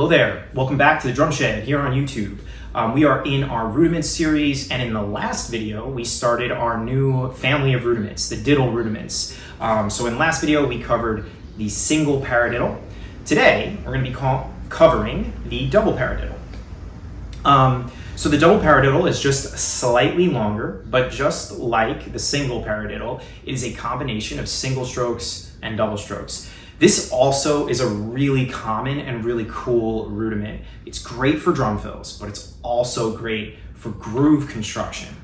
Hello there, welcome back to the DrumShed here on YouTube. We are in our Rudiments series, and in the last video we started our new family of rudiments, the diddle rudiments. So in the last video we covered the single paradiddle. Today we're going to be covering the double paradiddle. So the double paradiddle is just slightly longer, but just like the single paradiddle, it is a combination of single strokes and double strokes. This also is a really common and really cool rudiment. It's great for drum fills, but it's also great for groove construction.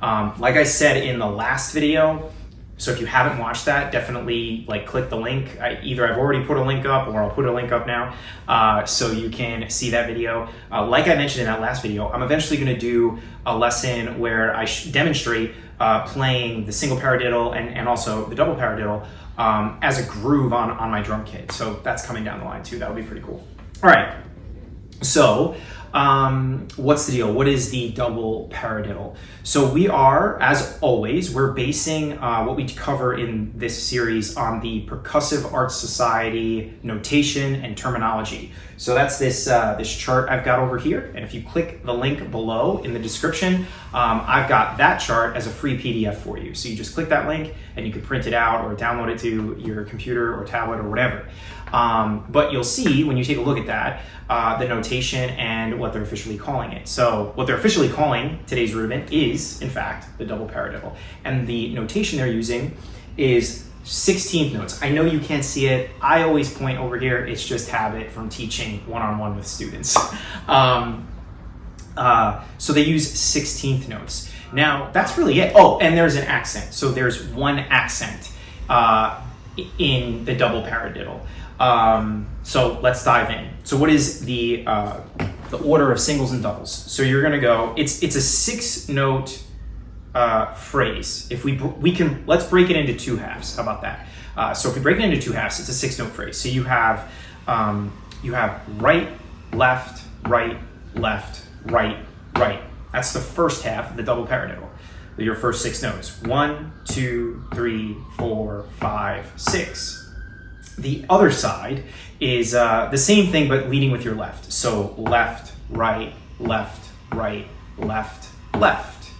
Like I said in the last video, so if you haven't watched that, definitely click the link. Either I've already put a link up or I'll put a link up now so you can see that video. Like I mentioned in that last video, I'm eventually going to do a lesson where I demonstrate playing the single paradiddle and also the double paradiddle as a groove on my drum kit. So that's coming down the line too. That would be pretty cool. All right. So what's the deal? What is the double paradiddle? So we are, as always, we're basing what we cover in this series on the Percussive Arts Society notation and terminology. So that's this chart I've got over here. And if you click the link below in the description, I've got that chart as a free PDF for you. So you just click that link and you can print it out or download it to your computer or tablet or whatever. But you'll see when you take a look at that, the notation and what they're officially calling it. So what they're officially calling today's rudiment is, in fact, the double paradiddle. And the notation they're using is 16th notes. I know you can't see it. I always point over here. It's just habit from teaching one-on-one with students. So they use 16th notes. Now, that's really it. Oh, and there's an accent. So there's one accent in the double paradiddle. So let's dive in. So what is the order of singles and doubles? So you're gonna go, it's a 6-note phrase. If let's break it into 2 halves. How about that? So if we break it into 2 halves, it's a 6-note phrase. So you have right, left, right, left, right, right. That's the first half of the double paradiddle. Your first 6 notes. 1, 2, 3, 4, 5, 6. The other side is the same thing, but leading with your left. So left, right, left, right, left, left.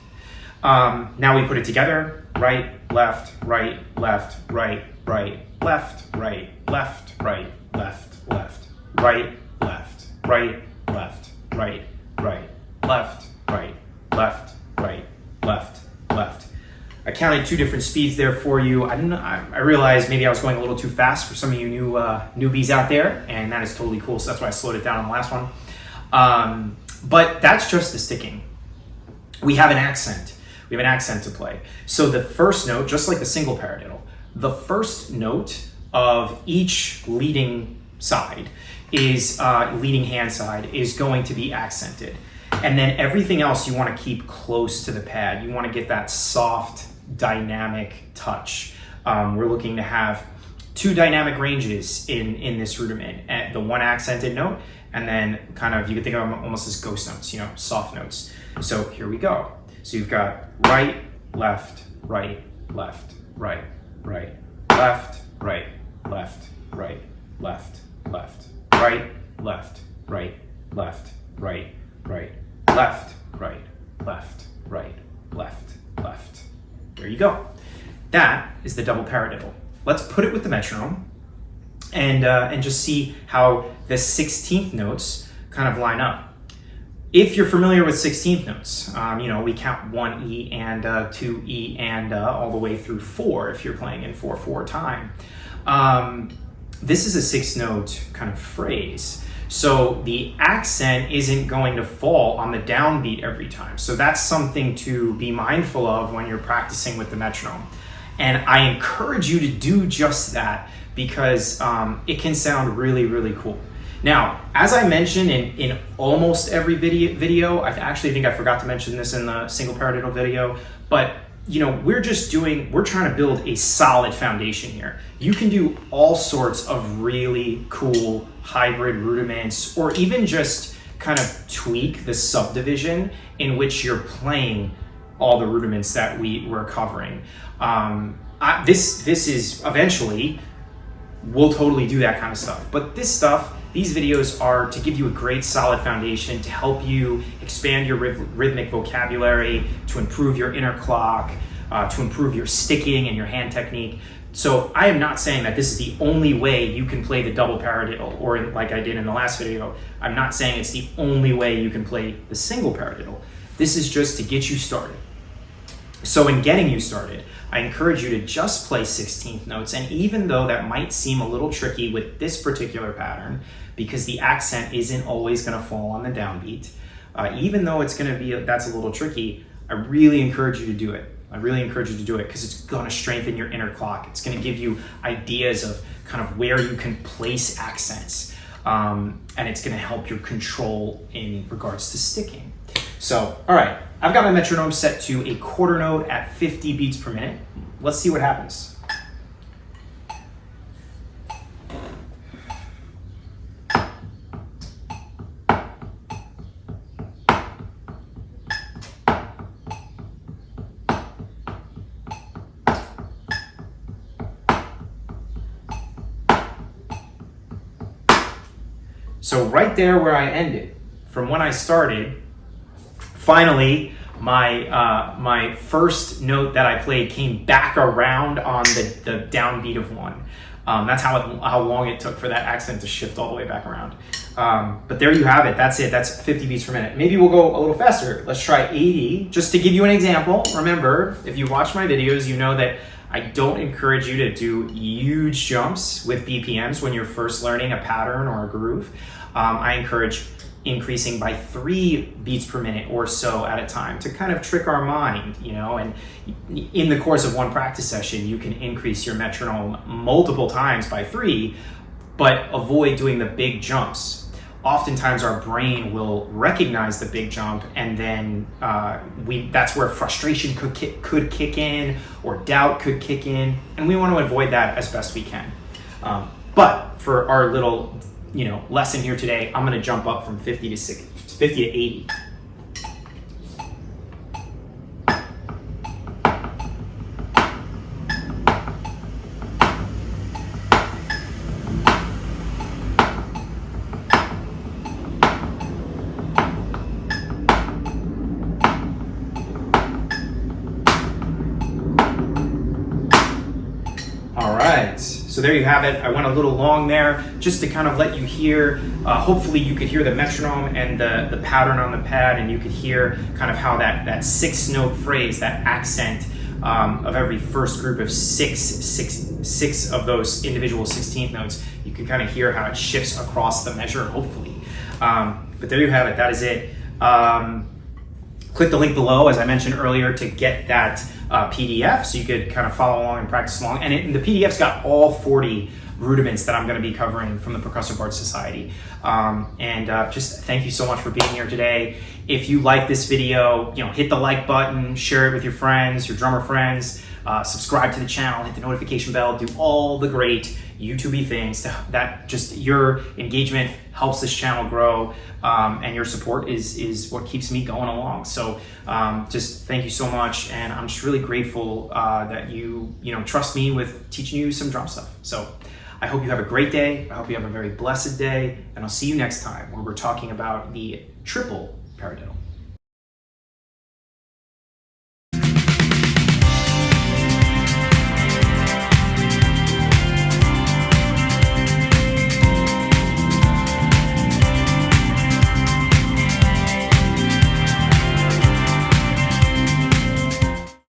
Now we put it together. Right, left, right, left, right, right, left, right, left, right, left, left, right, left, right, left, right, right, left, right, left, right, left, left. I counted 2 different speeds there for you. I realized maybe I was going a little too fast for some of you newbies out there, and that is totally cool. So that's why I slowed it down on the last one. But that's just the sticking. We have an accent. We have an accent to play. So the first note, just like the single paradiddle, the first note of each leading side is leading hand side is going to be accented. And then everything else you want to keep close to the pad. You want to get that soft, dynamic touch. We're looking to have 2 dynamic ranges in this rudiment. The one accented note, and then kind of, you can think of them almost as ghost notes, soft notes. So here we go. So you've got right, left, right, left, right, right, left, right, left, right, left, left, right, left, right, left, right, right, left, right, left, right, left, left. There you go. That is the double paradiddle. Let's put it with the metronome and just see how the 16th notes kind of line up. If you're familiar with 16th notes, we count 1 E and 2 E and all the way through 4 if you're playing in 4/4 time. This is a 6-note kind of phrase. So the accent isn't going to fall on the downbeat every time. So that's something to be mindful of when you're practicing with the metronome. And I encourage you to do just that because it can sound really, really cool. Now, as I mentioned in almost every video, I actually think I forgot to mention this in the single paradiddle video, but we're trying to build a solid foundation here. You can do all sorts of really cool hybrid rudiments, or even just kind of tweak the subdivision in which you're playing all the rudiments that we're covering. This is eventually, we'll totally do that kind of stuff. But this stuff these videos are to give you a great solid foundation to help you expand your rhythmic vocabulary, to improve your inner clock, to improve your sticking and your hand technique. So I am not saying that this is the only way you can play the double paradiddle, or like I did in the last video, I'm not saying it's the only way you can play the single paradiddle. This is just to get you started. So in getting you started, I encourage you to just play 16th notes, and even though that might seem a little tricky with this particular pattern, because the accent isn't always going to fall on the downbeat, even though it's going to be, that's a little tricky, I really encourage you to do it. I really encourage you to do it because it's going to strengthen your inner clock. It's going to give you ideas of kind of where you can place accents, and it's going to help your control in regards to sticking. So, all right, I've got my metronome set to a quarter note at 50 beats per minute. Let's see what happens. So right there where I ended, from when I started, finally, my first note that I played came back around on the downbeat of 1. That's how long it took for that accent to shift all the way back around. But there you have it. That's it. That's 50 beats per minute. Maybe we'll go a little faster. Let's try 80, just to give you an example. Remember, if you watch my videos, you know that I don't encourage you to do huge jumps with BPMs when you're first learning a pattern or a groove. I encourage increasing by 3 beats per minute or so at a time to kind of trick our mind, you know, and in the course of one practice session, you can increase your metronome multiple times by 3, but avoid doing the big jumps. Oftentimes our brain will recognize the big jump, and then that's where frustration could kick in, or doubt could kick in, and we want to avoid that as best we can. But for our little lesson here today, I'm going to jump up from 50 to 80. All right, so there you have it. I went a little long there just to kind of let you hear, hopefully you could hear the metronome and the pattern on the pad, and you could hear kind of how that 6-note phrase, that accent of every first group of six of those individual 16th notes, you can kind of hear how it shifts across the measure, hopefully. But there you have it, that is it. Click the link below, as I mentioned earlier, to get that PDF, so you could kind of follow along and practice along. And the PDF's got all 40 rudiments that I'm going to be covering from the Percussive Arts Society. Just thank you so much for being here today. If you like this video, hit the like button, share it with your friends, your drummer friends, subscribe to the channel, hit the notification bell, do all the great YouTube-y things that just your engagement helps this channel grow, and your support is what keeps me going along. So just thank you so much, and I'm just really grateful that you trust me with teaching you some drum stuff. So I hope you have a great day. I hope you have a very blessed day, and I'll see you next time where we're talking about the triple paradiddle.